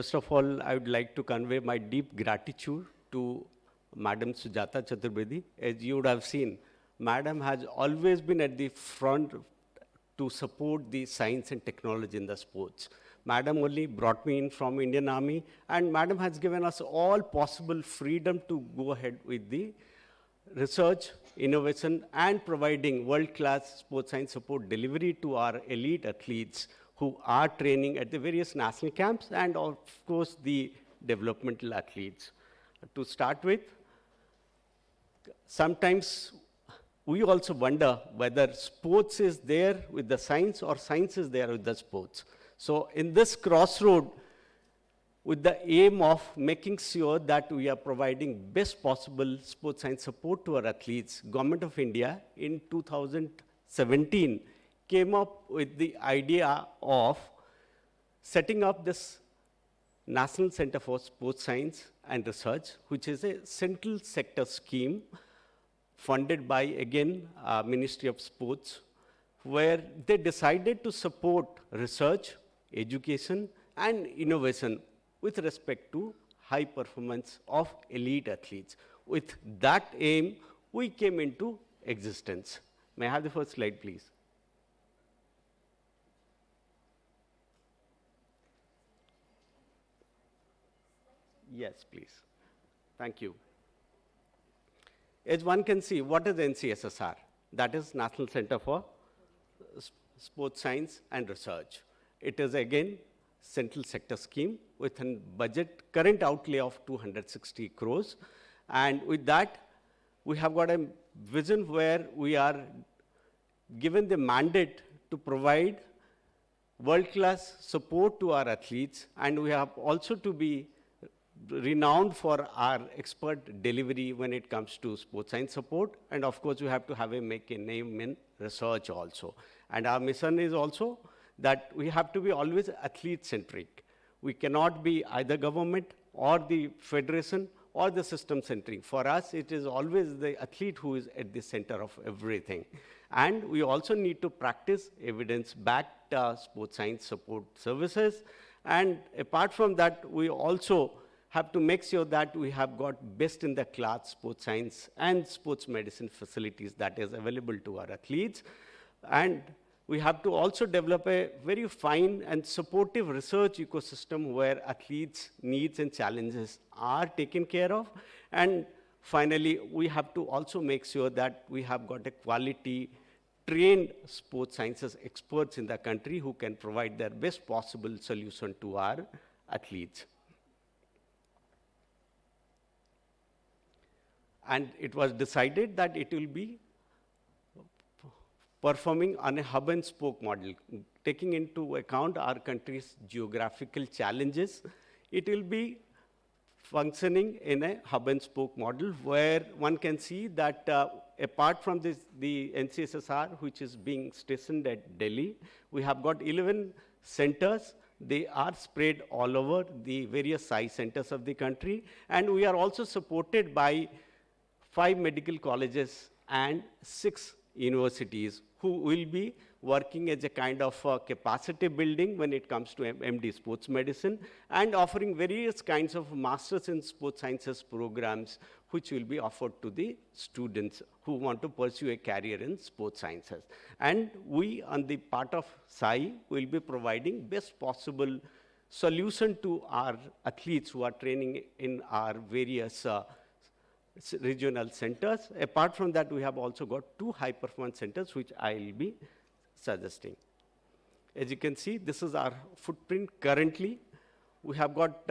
First of all, I would like to convey my deep gratitude to Madam Sujata Chaturvedi. As you would have seen, Madam has always been at the front to support the science and technology in the sports. Madam only brought me in from Indian Army, and Madam has given us all possible freedom to go ahead with the research, innovation, and providing world-class sports science support delivery to our elite athletes who are training at the various national camps and, of course, the developmental athletes. To start with, sometimes we also wonder whether sports is there with the science or science is there with the sports. So in this crossroad, with the aim of making sure that we are providing best possible sports science support to our athletes, Government of India in 2017 came up with the idea of setting up this National Center for Sports Science and Research, which is a central sector scheme funded by, again, Ministry of Sports, where they decided to support research, education, and innovation with respect to high performance of elite athletes. With that aim, we came into existence. May I have the first slide, please? Yes, please. Thank you. As one can see, what is NCSSR? That is National Center for Sports Science and Research. It is, again, central sector scheme with a budget current outlay of 260 crores. And with that, we have got a vision where we are given the mandate to provide world-class support to our athletes, and we have also to be renowned for our expert delivery when it comes to sports science support. And of course, we have to have make a name in research also. And our mission is also that we have to be always athlete-centric. We cannot be either government or the federation or the system-centric. For us, it is always the athlete who is at the center of everything. And we also need to practice evidence-backed sports science support services. And apart from that, we also have to make sure that we have got best-in-the-class sports science and sports medicine facilities that is available to our athletes. And we have to also develop a very fine and supportive research ecosystem where athletes' needs and challenges are taken care of. And finally, we have to also make sure that we have got a quality trained sports sciences experts in the country who can provide their best possible solution to our athletes. And it was decided that it will be performing on a hub and spoke model, taking into account our country's geographical challenges. It will be functioning in a hub and spoke model where one can see that apart from this, the NCSSR, which is being stationed at Delhi, we have got 11 centers. They are spread all over the various size centers of the country. And we are also supported by 5 medical colleges and 6 universities who will be working as a kind of capacity building when it comes to MD sports medicine and offering various kinds of masters in sports sciences programs which will be offered to the students who want to pursue a career in sports sciences. And we, on the part of SAI, will be providing best possible solution to our athletes who are training in our various regional centers. Apart from that, we have also got 2 high-performance centers, which I will be suggesting. As you can see, this is our footprint currently. We have got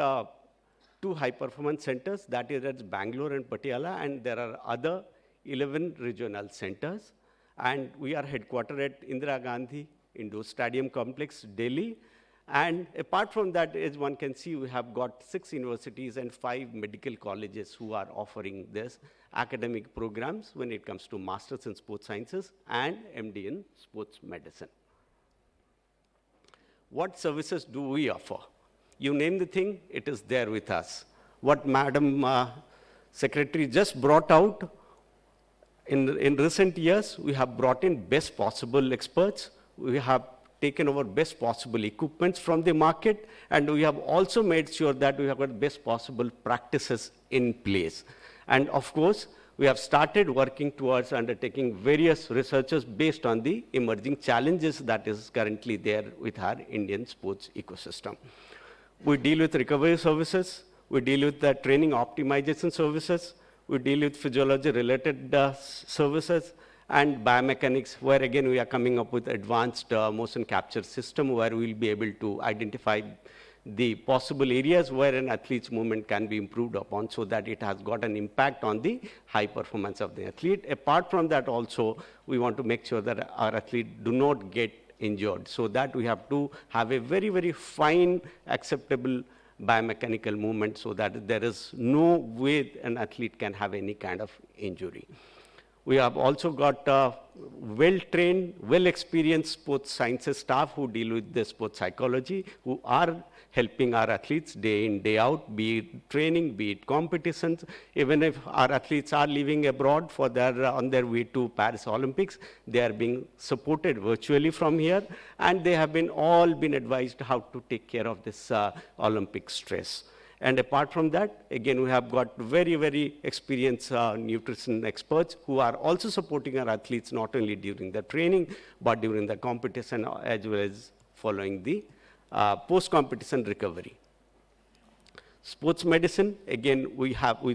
2 high-performance centers, that is at Bangalore and Patiala, and there are other 11 regional centers. And we are headquartered at Indira Gandhi Indoor Stadium Complex, Delhi. And apart from that, as one can see, we have got 6 universities and 5 medical colleges who are offering this academic programs when it comes to Masters in Sports Sciences and MD in Sports Medicine. What services do we offer? You name the thing, it is there with us. What Madam Secretary just brought out, in recent years, we have brought in best possible experts. We have taken over best possible equipments from the market, and we have also made sure that we have got best possible practices in place. And of course, we have started working towards undertaking various researches based on the emerging challenges that is currently there with our Indian sports ecosystem. We deal with recovery services, we deal with the training optimization services, we deal with physiology-related services, and biomechanics, where again we are coming up with advanced motion capture system where we'll be able to identify the possible areas where an athlete's movement can be improved upon so that it has got an impact on the high performance of the athlete. Apart from that also, we want to make sure that our athlete do not get injured, so that we have to have a very, very fine, acceptable biomechanical movement so that there is no way an athlete can have any kind of injury. We have also got well-trained, well-experienced sports sciences staff who deal with the sports psychology, who are helping our athletes day in, day out, be it training, be it competitions. Even if our athletes are living abroad for on their way to Paris Olympics, they are being supported virtually from here, and they have all been advised how to take care of this Olympic stress. And apart from that, again, we have got very, very experienced nutrition experts who are also supporting our athletes not only during the training, but during the competition as well as following the post-competition recovery. Sports medicine, again,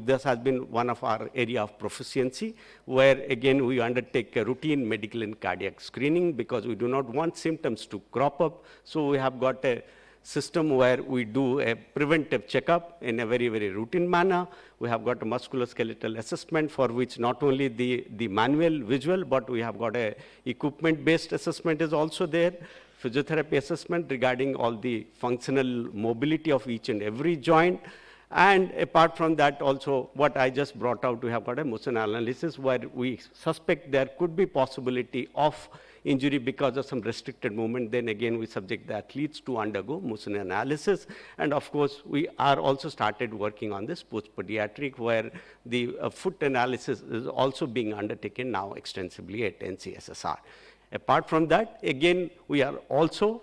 this has been one of our area of proficiency, where again, we undertake a routine medical and cardiac screening because we do not want symptoms to crop up. So we have got a system where we do a preventive checkup in a very, very routine manner. We have got a musculoskeletal assessment for which not only the manual visual, but we have got a equipment-based assessment is also there. Physiotherapy assessment regarding all the functional mobility of each and every joint. And apart from that also, what I just brought out, we have got a motion analysis where we suspect there could be possibility of injury because of some restricted movement. Then again, we subject the athletes to undergo motion analysis. And of course, we are also started working on the sports pediatric, where the foot analysis is also being undertaken now extensively at NCSSR. Apart from that, again, we are also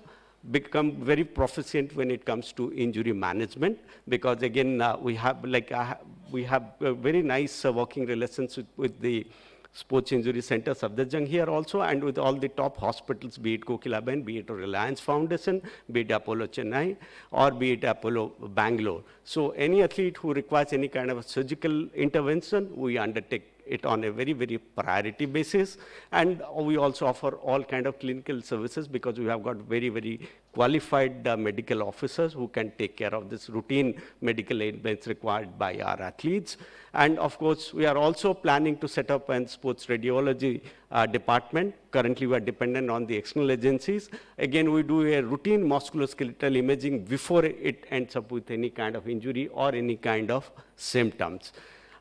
become very proficient when it comes to injury management, because again, we have a very nice working relations with the sports injury center Safdarjung here also, and with all the top hospitals, be it Kokilaben, be it Reliance Foundation, be it Apollo Chennai, or be it Apollo Bangalore. So any athlete who requires any kind of a surgical intervention, we undertake it on a very, very priority basis. And we also offer all kind of clinical services because we have got very, very qualified medical officers who can take care of this routine medical ailments required by our athletes. And of course, we are also planning to set up a sports radiology department. Currently, we are dependent on the external agencies. Again, we do a routine musculoskeletal imaging before it ends up with any kind of injury or any kind of symptoms.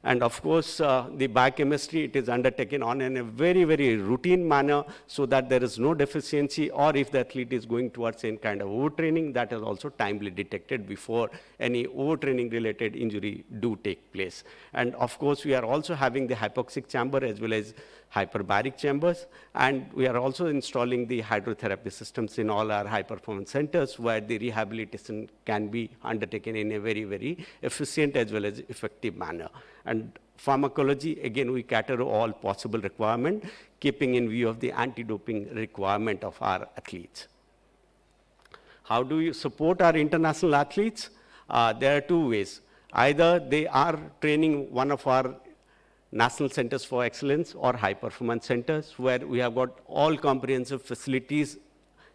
And of course, the biochemistry, it is undertaken on in a very, very routine manner so that there is no deficiency, or if the athlete is going towards any kind of overtraining, that is also timely detected before any overtraining related injury do take place. And of course, we are also having the hypoxic chamber as well as hyperbaric chambers, and we are also installing the hydrotherapy systems in all our high performance centers where the rehabilitation can be undertaken in a very, very efficient as well as effective manner. And pharmacology, again, we cater to all possible requirement, keeping in view of the anti-doping requirement of our athletes. How do you support our international athletes? There are two ways. Either they are training one of our National Centers for Excellence or high performance centers, where we have got all comprehensive facilities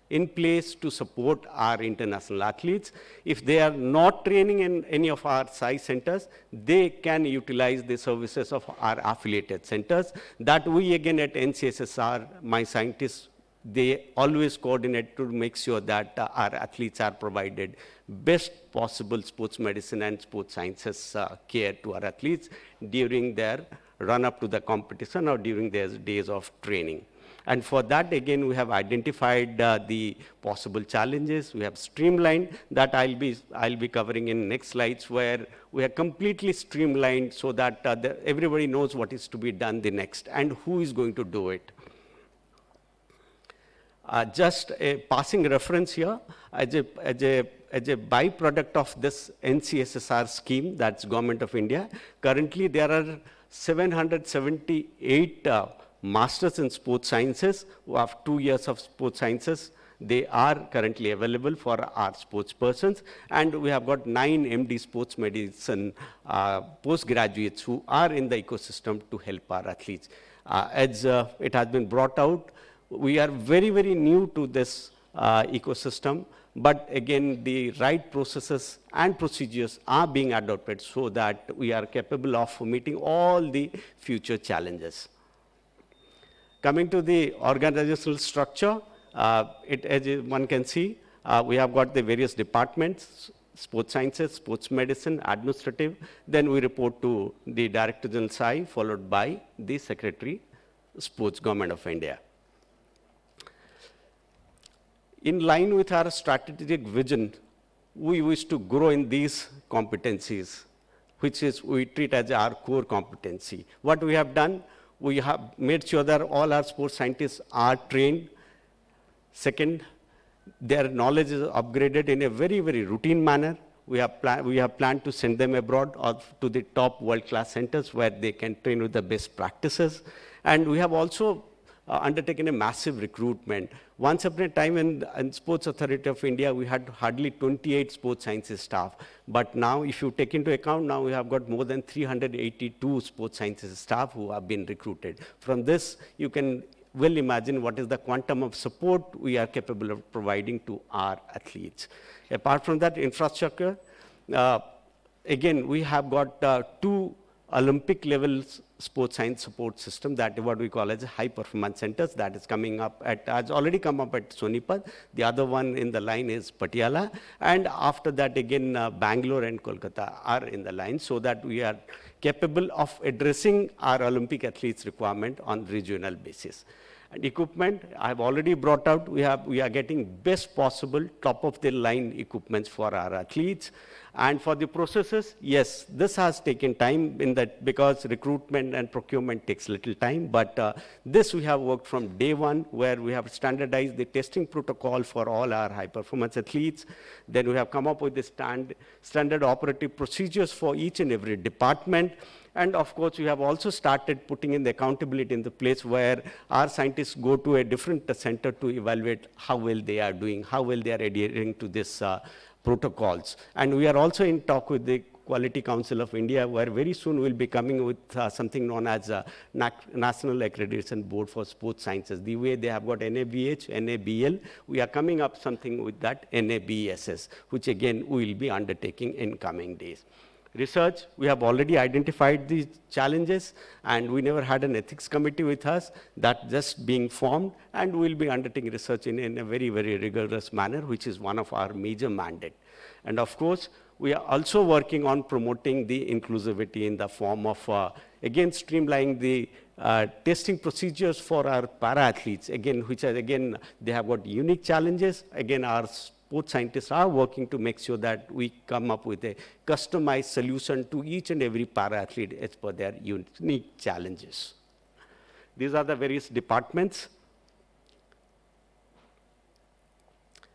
in place to support our international athletes. If they are not training in any of our size centers, they can utilize the services of our affiliated centers that we again at NCSSR, my scientists, they always coordinate to make sure that our athletes are provided best possible sports medicine and sports sciences care to our athletes during their run up to the competition or during their days of training. And for that, again, we have identified the possible challenges. We have streamlined that I'll be covering in next slides, where we are completely streamlined so that everybody knows what is to be done the next and who is going to do it. Just a passing reference here, as a byproduct of this NCSSR scheme, that's Government of India, currently there are 778 masters in sports sciences who have 2 years of sports sciences. They are currently available for our sports persons, and we have got 9 MD sports medicine postgraduates who are in the ecosystem to help our athletes. As it has been brought out, we are very, very new to this ecosystem, but again, the right processes and procedures are being adopted so that we are capable of meeting all the future challenges. Coming to the organizational structure, as one can see, we have got the various departments: sports sciences, sports medicine, administrative. Then we report to the Director General SAI, followed by the Secretary, Sports, Government of India. In line with our strategic vision, we wish to grow in these competencies, which is we treat as our core competency. What we have done, we have made sure that all our sports scientists are trained. Second, their knowledge is upgraded in a very, very routine manner. We have planned to send them abroad or to the top world-class centers where they can train with the best practices. And we have also undertaken a massive recruitment. Once upon a time in Sports Authority of India, we had hardly 28 sports sciences staff. But now, if you take into account, now we have got more than 382 sports sciences staff who have been recruited. From this, you can well imagine what is the quantum of support we are capable of providing to our athletes. Apart from that, infrastructure, again, we have got 2 Olympic level sports science support system, that is what we call as high performance centers, that is coming up has already come up at Sonipat. The other one in the line is Patiala. And after that, again, Bangalore and Kolkata are in the line, so that we are capable of addressing our Olympic athletes' requirement on regional basis. And equipment, I have already brought out, we are getting best possible top of the line equipments for our athletes. And for the processes, yes, this has taken time in that because recruitment and procurement takes little time, but this we have worked from day one, where we have standardized the testing protocol for all our high performance athletes. Then we have come up with the standard operative procedures for each and every department. And of course, we have also started putting in the accountability in the place where our scientists go to a different center to evaluate how well they are doing, how well they are adhering to this protocols. And we are also in talk with the Quality Council of India, where very soon we'll be coming with something known as National Accreditation Board for Sports Sciences. The way they have got NABH, NABL, we are coming up something with that NABSS, which again we will be undertaking in coming days. Research, we have already identified these challenges, and we never had an ethics committee with us. That just being formed, and we'll be undertaking research in a very, very rigorous manner, which is one of our major mandate. And of course, we are also working on promoting the inclusivity in the form of, again, streamlining the testing procedures for our para-athletes, again, which are, again, they have got unique challenges. Again, our sports scientists are working to make sure that we come up with a customized solution to each and every para-athlete as per their unique challenges. These are the various departments.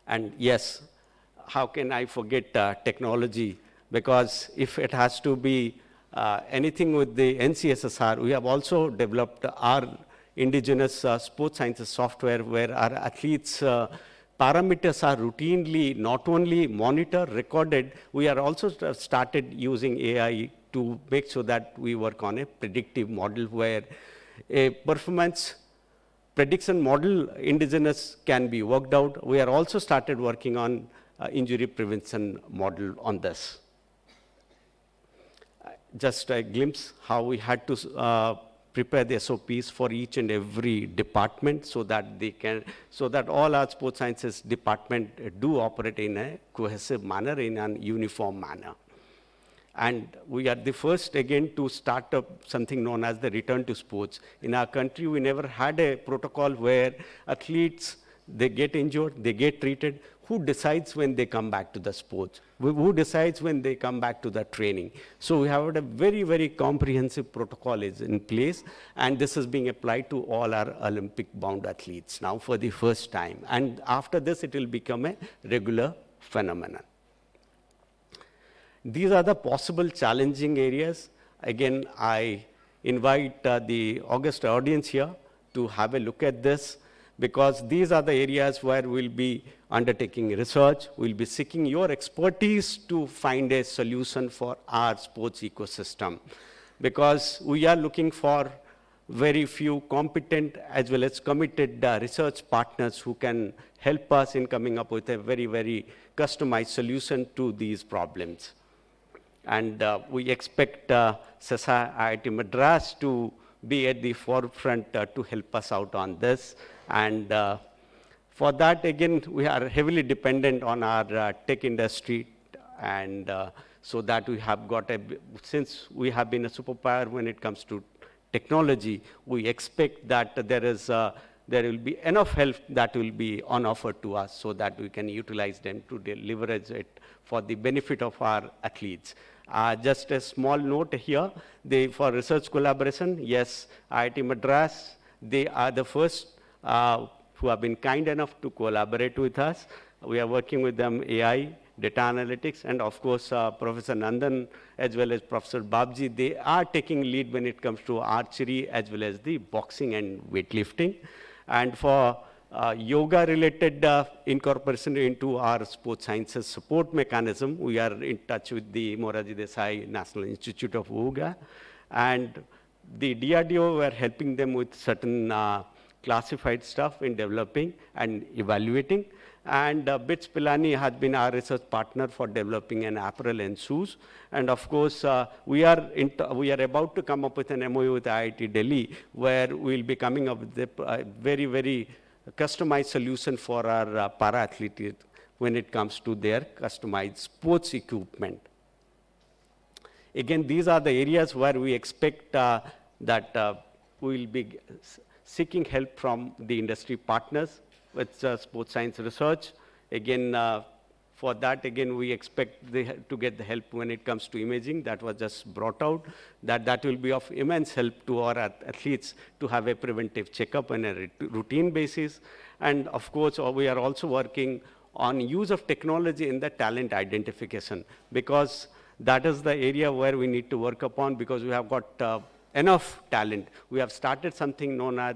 And yes, how can I forget technology? Because if it has to be anything with the NCSSR, we have also developed our indigenous sports sciences software where our athletes' parameters are routinely not only monitored, recorded, we are also started using AI to make sure that we work on a predictive model where a performance prediction model indigenous can be worked out. We are also started working on injury prevention model on this. Just a glimpse how we had to prepare the SOPs for each and every department so that all our sports sciences department do operate in a cohesive manner, in an uniform manner. And we are the first, again, to start up something known as the return to sports. In our country, we never had a protocol where athletes they get injured, they get treated. Who decides when they come back to the sports? Who decides when they come back to the training? So we have a very, very comprehensive protocol is in place, and this is being applied to all our Olympic-bound athletes now for the first time. And after this, it will become a regular phenomenon. These are the possible challenging areas. Again, I invite the august audience here to have a look at this, because these are the areas where we'll be undertaking research. We'll be seeking your expertise to find a solution for our sports ecosystem, because we are looking for very few competent as well as committed research partners who can help us in coming up with a very, very customized solution to these problems. And we expect CESA IIT Madras to be at the forefront to help us out on this. And for that, again, we are heavily dependent on our tech industry. And so that we have got since we have been a superpower when it comes to technology, we expect that there will be enough help that will be on offer to us so that we can utilize them to leverage it for the benefit of our athletes. Just a small note here, for research collaboration, yes, IIT Madras, they are the first who have been kind enough to collaborate with us. We are working with them AI, data analytics, and of course, Professor Nandan as well as Professor Babji, they are taking lead when it comes to archery as well as the boxing and weightlifting. And for yoga-related incorporation into our sports sciences support mechanism, we are in touch with the Moraji Desai National Institute of Yoga. And the DRDO were helping them with certain classified stuff in developing and evaluating. And BITS Pilani has been our research partner for developing an apparel and shoes. And of course, we are about to come up with an MOU with IIT Delhi, where we'll be coming up with a very, very customized solution for our para-athletes when it comes to their customized sports equipment. Again, these are the areas where we expect that we will be seeking help from the industry partners with sports science research. Again, for that, again, we expect to get the help when it comes to imaging. That was just brought out, that will be of immense help to our athletes to have a preventive checkup on a routine basis. And of course, we are also working on use of technology in the talent identification, because that is the area where we need to work upon, because we have got enough talent. We have started something known as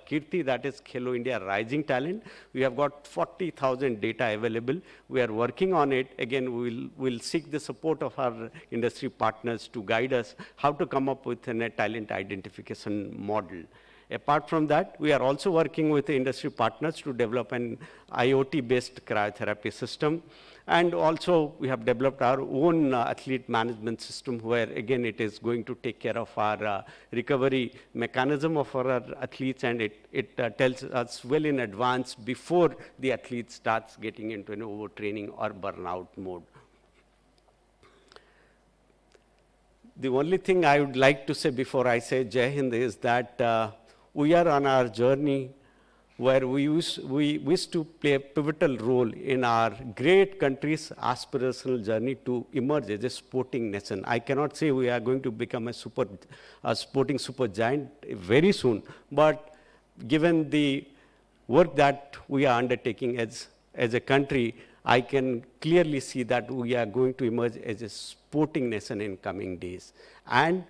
Kirti, that is Khelo India Rising Talent. We have got 40,000 data available. We are working on it. Again, we'll seek the support of our industry partners to guide us how to come up with a talent identification model. Apart from that, we are also working with the industry partners to develop an IoT-based cryotherapy system. And also, we have developed our own athlete management system, where, again, it is going to take care of our recovery mechanism of our athletes, and it tells us well in advance before the athlete starts getting into an overtraining or burnout mode. The only thing I would like to say before I say Jai Hind is that we are on our journey where we wish to play a pivotal role in our great country's aspirational journey to emerge as a sporting nation. I cannot say we are going to become a sporting supergiant very soon, but given the work that we are undertaking as a country, I can clearly see that we are going to emerge as a sporting nation in coming days. And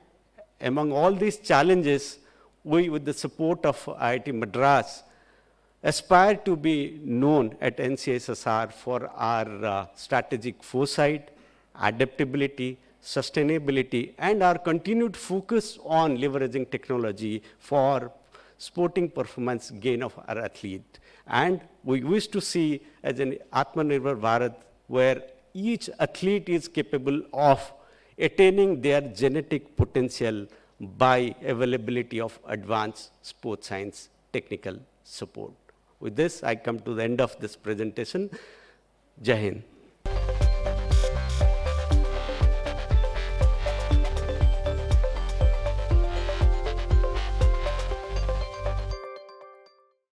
among all these challenges, we, with the support of IIT Madras, aspire to be known at NCSSR for our strategic foresight, adaptability, sustainability, and our continued focus on leveraging technology for sporting performance gain of our athlete. And we wish to see as an Atmanirbhar Bharat where each athlete is capable of attaining their genetic potential by availability of advanced sports science technical support. With this, I come to the end of this presentation. Jai Hind.